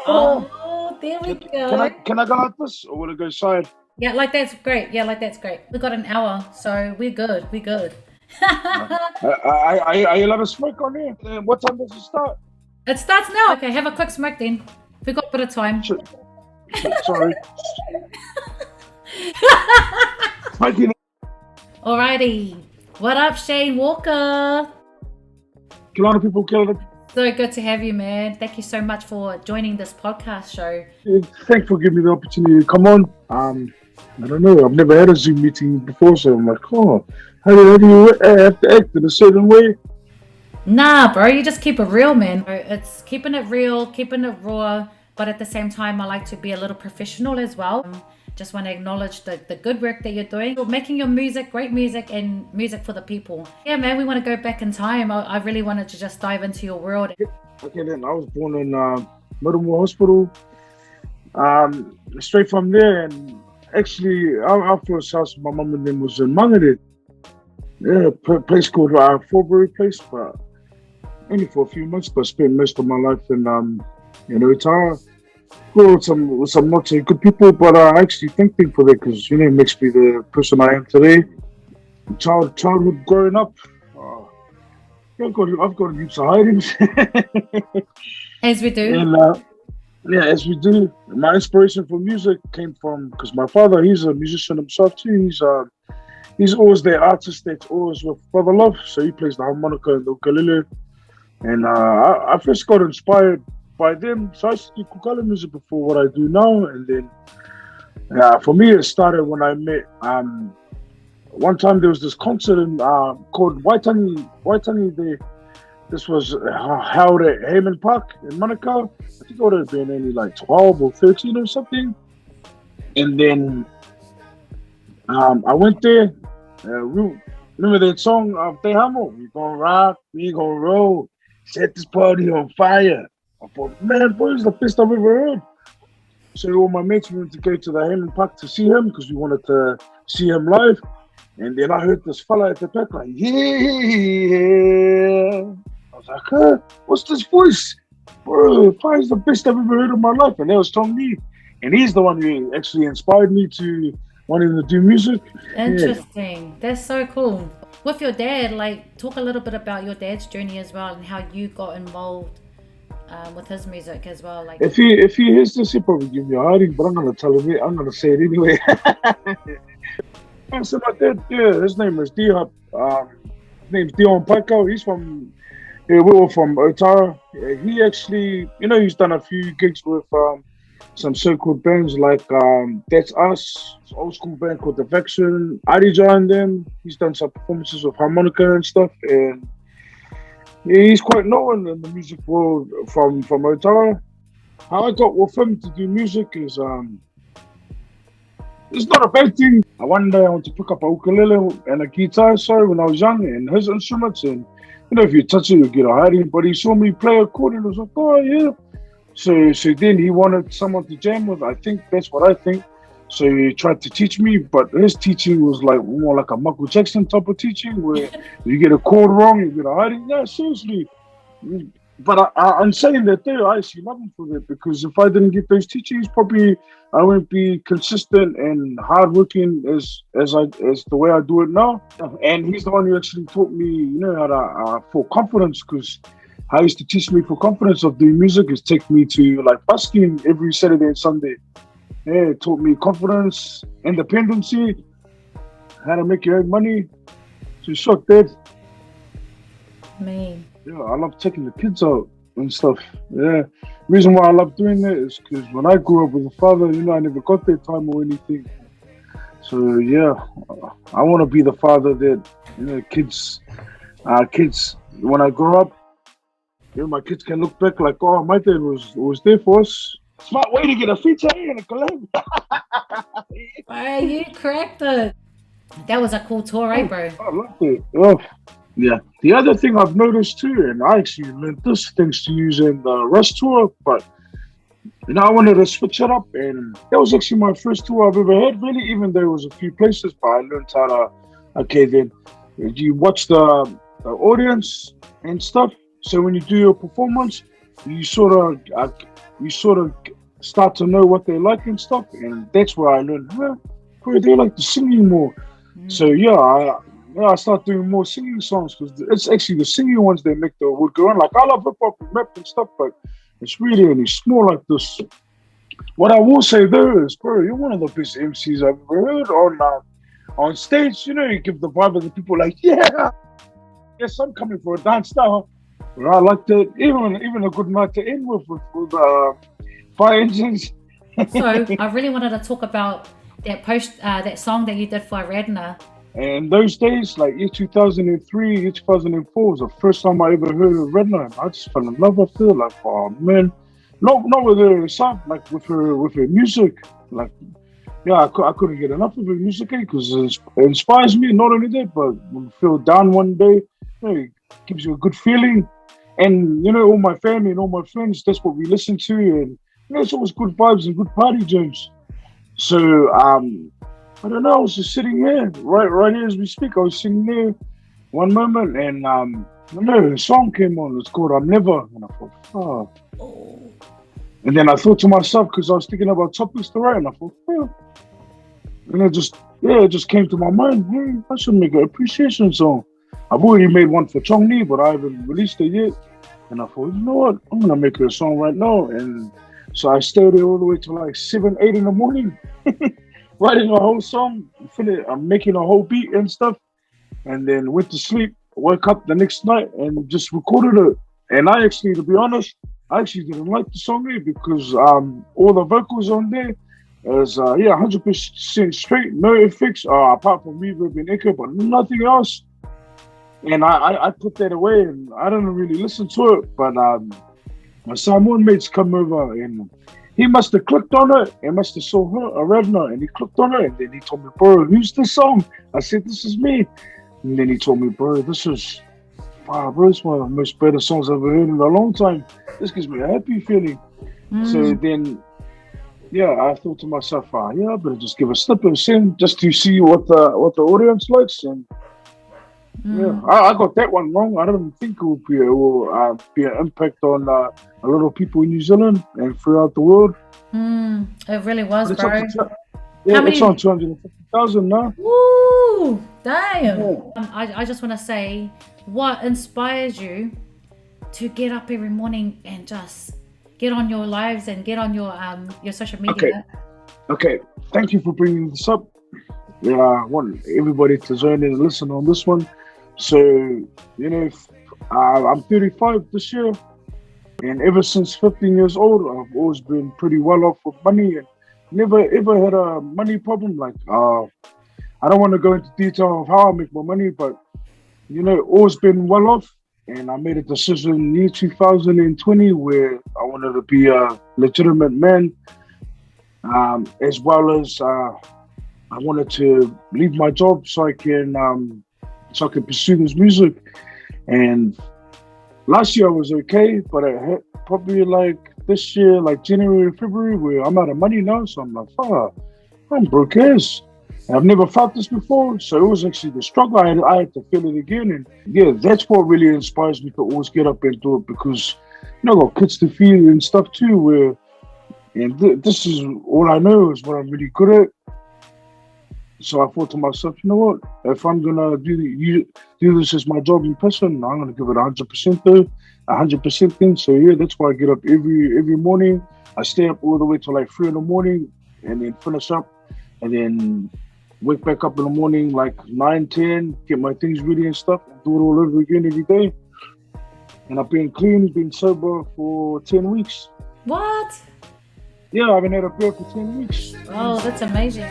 Oh, there we go. Can I go like this, or will it go side? Yeah, like that's great. Yeah, like that's great. We got an hour, so we're good. We're good. Are you allowed to smoke on here? What time does it start? It starts now. Okay, have a quick smoke then. We got a bit of time. Sorry. Smoking. Alrighty. What up, Shane Walker? Kilana people, Kilana. So good to have you, man. Thank you so much for joining this podcast show. Thanks for giving me the opportunity to come on. I don't know. I've never had a Zoom meeting before, so I'm like, oh, how do you have to act in a certain way? Nah, bro, you just keep it real, man. It's keeping it real, keeping it raw, but at the same time, I like to be a little professional as well. Just want to acknowledge the good work that you're doing. You're making your music, great music, and music for the people. Yeah, man, we want to go back in time. I really wanted to just dive into your world. Okay, then I was born in Middlemore Hospital. Straight from there, and actually, our first house, my mum and them was in Mangere. Yeah, a place called Forbury Place, but only for a few months. But spent most of my life in Otara. Well, with some not so good people, but I actually thankful for that because it makes me the person I am today. Childhood growing up, I've got heaps of hidings. As we do. And as we do. My inspiration for music came from because my father, he's a musician himself too. He's always the artist that's always with Brother Love, so he plays the harmonica and the ukulele. And I first got inspired by them, so I used to do kukala music before what I do now, and then for me it started when I met one time there was this concert in, called Waitangi. This was held at Hayman Park in Manukau. I think it would have been only like 12 or 13 or something. And then I went there. Remember that song of Te Hamo? We gonna rock, we gonna roll, set this party on fire. I thought, man, boy, it's the best I've ever heard. So all my mates wanted to go to the Hayman Park to see him because we wanted to see him live. And then I heard this fella at the back like, yeah. I was like, huh? What's this voice? Bro, Fire is the best I've ever heard in my life. And that was Tom Lee. And he's the one who actually inspired me to wanting to do music. Interesting. Yeah. That's so cool. With your dad, like, talk a little bit about your dad's journey as well and how you got involved with his music as well. Like, if he hears this, he'll probably give me a hiding, but I'm gonna tell him it. I'm gonna say it anyway. So my dad, his name is His name's Dion Paikau. He's from we were from Otara. He actually, he's done a few gigs with some so-called bands like That's Us, it's an old school band called The Vection. Ari joined them. He's done some performances with harmonica and stuff, and he's quite known in the music world from Otara. How I got with him to do music is it's not a bad thing. One day I went to pick up a ukulele and a guitar, when I was young, and his instruments, and if you touch it, you get a hiding. But he saw me play a chord and I was like, oh yeah. So then he wanted someone to jam with. I think that's what I think. So he tried to teach me, but his teaching was like more like a Michael Jackson type of teaching, where you get a chord wrong, you get a hiding. Yeah, seriously. But I'm saying that there, I actually love him for that, because if I didn't get those teachings, probably I wouldn't be consistent and hardworking as the way I do it now. And he's the one who actually taught me, how to for confidence, because how he used to teach me for confidence of doing music is take me to like busking every Saturday and Sunday. Yeah, it taught me confidence, independency, how to make your own money. So shock that. Man. Yeah, I love taking the kids out and stuff. Yeah. Reason why I love doing that is because when I grew up with a father, I never got that time or anything. So yeah, I want to be the father that kids when I grow up, my kids can look back like, oh, my dad was there for us. Smart way to get a feature and a collab. Hey, you cracked it. That was a cool tour, right, bro? I loved it. Oh. Yeah. The other thing I've noticed too, and I actually learned this thanks to using the Rust tour, but I wanted to switch it up, and that was actually my first tour I've ever had, really, even though it was a few places, but I learned how to, then you watch the audience and stuff. So when you do your performance, you sort of start to know what they like and stuff, and that's where I learned, bro, they like the singing more. So I start doing more singing songs because it's actually the singing ones that make the wood go on. Like I love hip hop and rap and stuff, but it's really only small like this. What I will say though is, bro, you're one of the best MCs I've ever heard on stage. You know, you give the vibe of the people like, yeah, yes, I'm coming for a dance now. But I like that. Even a good night to end with fire engines. So I really wanted to talk about that song that you did for Redline. And those days, like year 2003, year 2004 was the first time I ever heard of Redline. I just fell in love with her. Like, oh man, not with her song, like with her music. Like, yeah, I couldn't get enough of her music because it inspires me. Not only that, but when you feel down one day, it gives you a good feeling. And all my family and all my friends, that's what we listen to, and it's always good vibes and good party jams. So I don't know, I was just sitting there, right here as we speak. I was sitting there one moment, and a song came on. It's called "I'm Never," and I thought, oh. And then I thought to myself, because I was thinking about topics to write, and I thought, and it just came to my mind. Hey, I should make an appreciation song. I've already made one for Chongni, but I haven't released it yet. And I thought, you know what? I'm gonna make her a song right now. And so I stayed there all the way till like 7, 8 in the morning, writing a whole song. I'm making a whole beat and stuff, and then went to sleep. Woke up the next night and just recorded it. And to be honest, I actually didn't like the song there because all the vocals on there is 100% straight, no effects, apart from reverb and echo, but nothing else. And I put that away, and I didn't really listen to it. But my Samoan mates come over, and he must have clicked on it. He must have saw her, a Ravna, and he clicked on it. And then he told me, bro, who's this song? I said, this is me. And then he told me, bro, this is, bro, it's one of the most better songs I've ever heard in a long time. This gives me a happy feeling. So then, I thought to myself, I better just give a snippet of sing just to see what the audience likes. And I got that one wrong. I don't think it will be an impact on a lot of people in New Zealand and throughout the world. It really was, bro. It's on 250,000 now. Woo! Damn. Yeah. I just want to say, what inspires you to get up every morning and just get on your lives and get on your social media? Okay. Thank you for bringing this up. Yeah, I want everybody to join in and listen on this one. So, I'm 35 this year, and ever since 15 years old, I've always been pretty well off with money and never ever had a money problem. Like, I don't want to go into detail of how I make my money, but, always been well off. And I made a decision in year 2020 where I wanted to be a legitimate man, as well as I wanted to leave my job so I can pursue this music. And last year I was okay, but I hit probably like this year, like January, February, where I'm out of money now. So I'm like, I'm broke as. I've never felt this before, so it was actually the struggle. I had to feel it again, and that's what really inspires me to always get up and do it, because I got kids to feed and stuff too. This is all I know is what I'm really good at. So I thought to myself, you know what? If I'm gonna do this as my job in person, I'm gonna give it 100% though, 100% thing. So that's why I get up every morning. I stay up all the way till like 3 in the morning, and then finish up, and then wake back up in the morning like 9, 10, get my things ready and stuff, and do it all over again every day. And I've been clean, been sober for 10 weeks. What? Yeah, I haven't had a beer for 10 weeks. Oh, that's amazing.